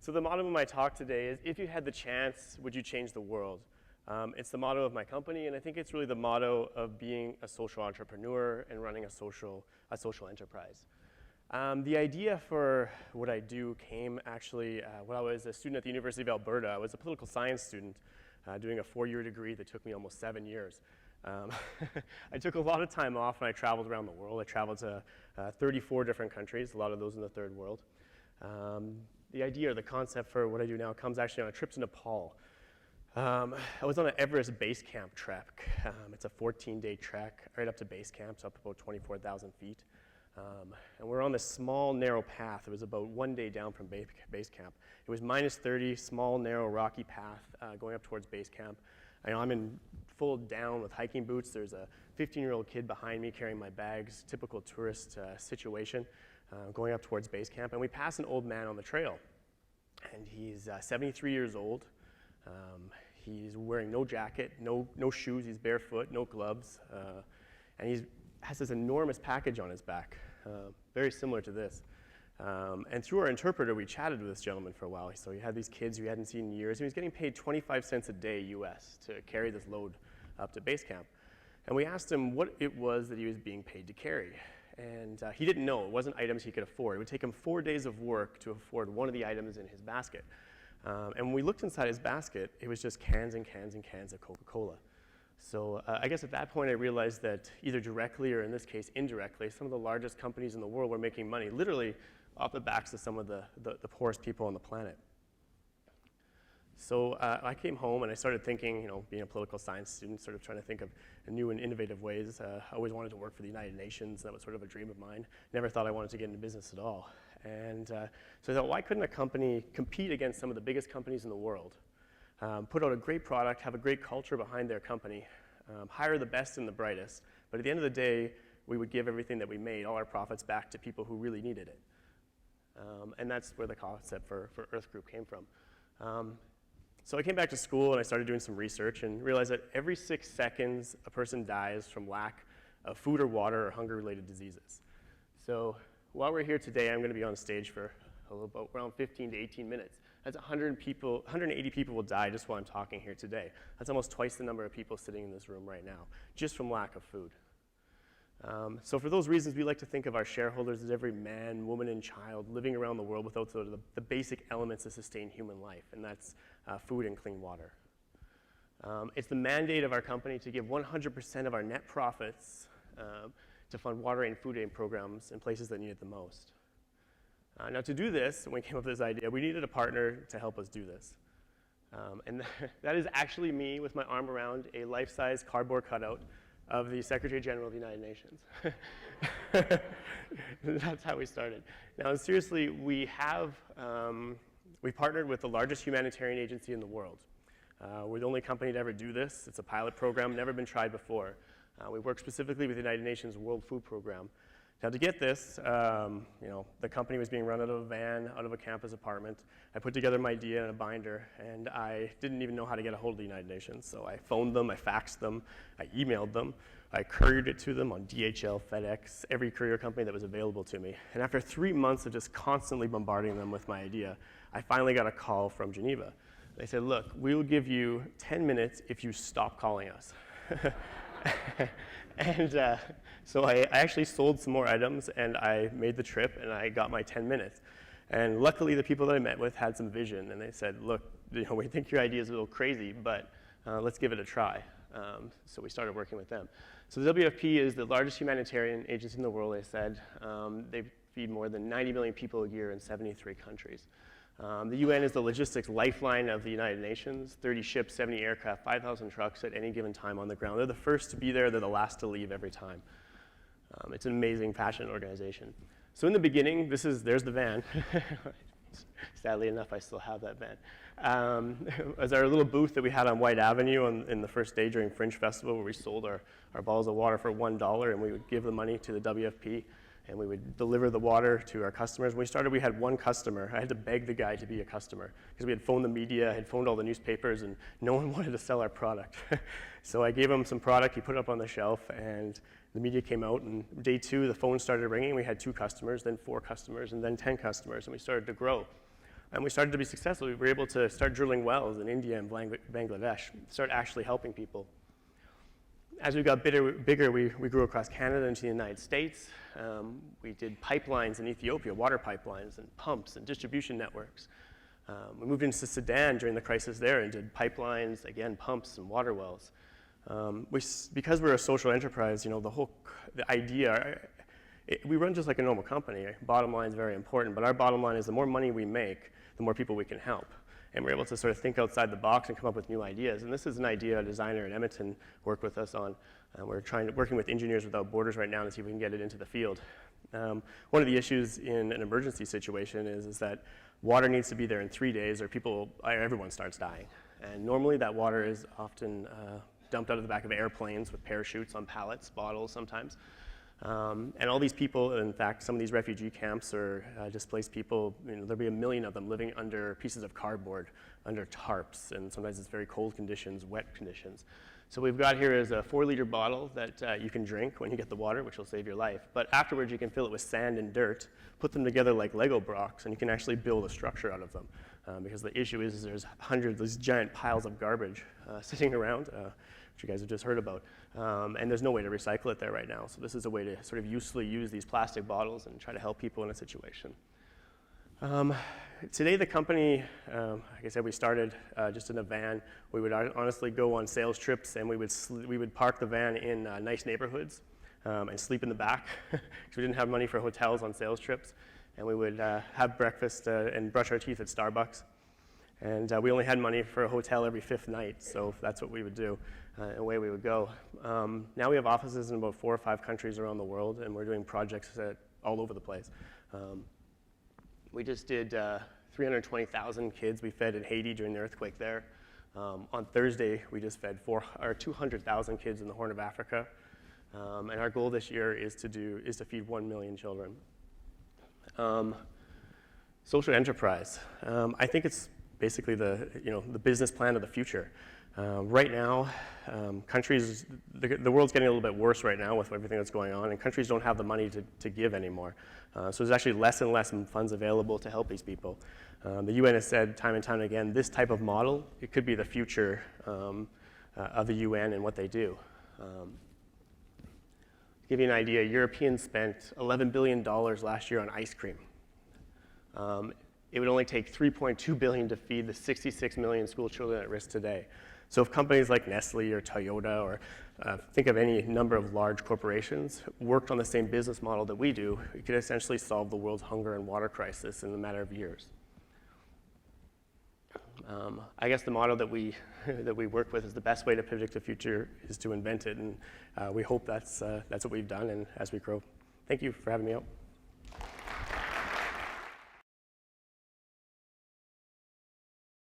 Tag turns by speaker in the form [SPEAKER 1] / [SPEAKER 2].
[SPEAKER 1] So the motto of my talk today is, if you had the chance, would you change the world? It's the motto of my company, and I think it's really the motto of being a social entrepreneur and running a social enterprise. The idea for what I do came actually when I was a student at the University of Alberta. I was a political science student doing a 4-year degree that took me almost 7 years. I took a lot of time off and I traveled around the world. I traveled to 34 different countries, a lot of those in the third world. The idea or the concept for what I do now comes actually on a trip to Nepal. I was on an Everest base camp trek. It's a 14-day trek right up to base camp, so up about 24,000 feet. And we're on this small, narrow path. It was about 1 day down from base camp. It was -30, small, narrow, rocky path going up towards base camp. I'm in full down with hiking boots. There's a 15-year-old kid behind me carrying my bags, typical tourist situation, going up towards base camp. And we pass an old man on the trail. And he's 73 years old. He's wearing no jacket, no shoes. He's barefoot, no gloves. And he has this enormous package on his back, very similar to this. And through our interpreter, we chatted with this gentleman for a while. So he had these kids we hadn't seen in years. He was getting paid 25 cents a day US to carry this load up to base camp. And we asked him what it was that he was being paid to carry. And he didn't know. It wasn't items he could afford. It would take him 4 days of work to afford one of the items in his basket. And when we looked inside his basket, it was just cans and cans and cans of Coca-Cola. So I guess at that point I realized that either directly or in this case indirectly, some of the largest companies in the world were making money literally off the backs of some of the poorest people on the planet. So I came home and I started thinking, being a political science student, sort of trying to think of new and innovative ways. I always wanted to work for the United Nations. That was sort of a dream of mine. Never thought I wanted to get into business at all. And so I thought, why couldn't a company compete against some of the biggest companies in the world? Put out a great product, have a great culture behind their company, hire the best and the brightest, but at the end of the day, we would give everything that we made, all our profits, back to people who really needed it. And that's where the concept for Earth Group came from. So I came back to school and I started doing some research and realized that every 6 seconds, a person dies from lack of food or water or hunger-related diseases. So while we're here today, I'm going to be on stage for about around 15 to 18 minutes. That's 180 people will die just while I'm talking here today. That's almost twice the number of people sitting in this room right now, just from lack of food. So for those reasons, we like to think of our shareholders as every man, woman, and child living around the world without the basic elements that sustain human life, and that's food and clean water. It's the mandate of our company to give 100% of our net profits to fund water and food aid programs in places that need it the most. Now to do this, when we came up with this idea, we needed a partner to help us do this. And that is actually me with my arm around a life-size cardboard cutout of the Secretary General of the United Nations. That's how we started. Now, seriously, we partnered with the largest humanitarian agency in the world. We're the only company to ever do this. It's a pilot program, never been tried before. We work specifically with the United Nations World Food Program. Now, to get this, the company was being run out of a van, out of a campus apartment. I put together my idea in a binder, and I didn't even know how to get a hold of the United Nations. So I phoned them, I faxed them, I emailed them, I couriered it to them on DHL, FedEx, every courier company that was available to me. And after 3 months of just constantly bombarding them with my idea, I finally got a call from Geneva. They said, look, we'll give you 10 minutes if you stop calling us. And so I actually sold some more items, and I made the trip, and I got my 10 minutes. And luckily, the people that I met with had some vision, and they said, look, we think your idea is a little crazy, but let's give it a try. So we started working with them. So the WFP is the largest humanitarian agency in the world, they said. They feed more than 90 million people a year in 73 countries. The UN is the logistics lifeline of the United Nations. 30 ships, 70 aircraft, 5,000 trucks at any given time on the ground. They're the first to be there. They're the last to leave every time. It's an amazing, passionate organization. So in the beginning, there's the van. Sadly enough, I still have that van. As our little booth that we had on White Avenue in the first day during Fringe Festival, where we sold our bottles of water for $1, and we would give the money to the WFP. And we would deliver the water to our customers. When we started, we had one customer. I had to beg the guy to be a customer because we had phoned the media, I had phoned all the newspapers, and no one wanted to sell our product. So I gave him some product, he put it up on the shelf, and the media came out, and day 2, the phone started ringing. We had 2 customers, then 4 customers, and then 10 customers, and we started to grow. And we started to be successful. We were able to start drilling wells in India and Bangladesh, start actually helping people. As we got bigger, we grew across Canada into the United States. We did pipelines in Ethiopia, water pipelines and pumps and distribution networks. We moved into Sudan during the crisis there and did pipelines, again, pumps and water wells. Because we're a social enterprise, the idea, we run just like a normal company. Bottom line is very important, but our bottom line is the more money we make, the more people we can help. And we're able to sort of think outside the box and come up with new ideas. And this is an idea a designer in Edmonton worked with us on. We're working with Engineers Without Borders right now to see if we can get it into the field. One of the issues in an emergency situation is that water needs to be there in 3 days or everyone starts dying. And normally that water is often dumped out of the back of airplanes with parachutes on pallets, bottles sometimes. And all these people, in fact, some of these refugee camps or displaced people, there'll be 1 million of them living under pieces of cardboard, under tarps, and sometimes it's very cold conditions, wet conditions. So we've got here is a 4-liter bottle that you can drink when you get the water, which will save your life. But afterwards, you can fill it with sand and dirt, put them together like Lego blocks, and you can actually build a structure out of them. Because the issue is there's hundreds of these giant piles of garbage sitting around, which you guys have just heard about. And there's no way to recycle it there right now. So this is a way to sort of usefully use these plastic bottles and try to help people in a situation. Today the company, like I said, we started just in a van. We would honestly go on sales trips and we would park the van in nice neighborhoods and sleep in the back because we didn't have money for hotels on sales trips. And we would have breakfast and brush our teeth at Starbucks. And we only had money for a hotel every 5th night, so that's what we would do, and away we would go. Now we have offices in about 4 or 5 countries around the world, and we're doing projects all over the place. We just did 320,000 kids we fed in Haiti during the earthquake there. On Thursday, we just fed 200,000 kids in the Horn of Africa. And our goal this year is to feed 1 million children. Social enterprise. I think it's basically the business plan of the future. Right now, the world's getting a little bit worse right now with everything that's going on, and countries don't have the money to give anymore. So there's actually less and less funds available to help these people. The UN has said time and time again, this type of model, it could be the future of the UN and what they do. To give you an idea, Europeans spent $11 billion last year on ice cream. It would only take $3.2 billion to feed the 66 million school children at risk today. So if companies like Nestle or Toyota or think of any number of large corporations worked on the same business model that we do, we could essentially solve the world's hunger and water crisis in a matter of years. I guess the model that we work with is the best way to predict the future is to invent it, and we hope that's what we've done and as we grow. Thank you for having me out.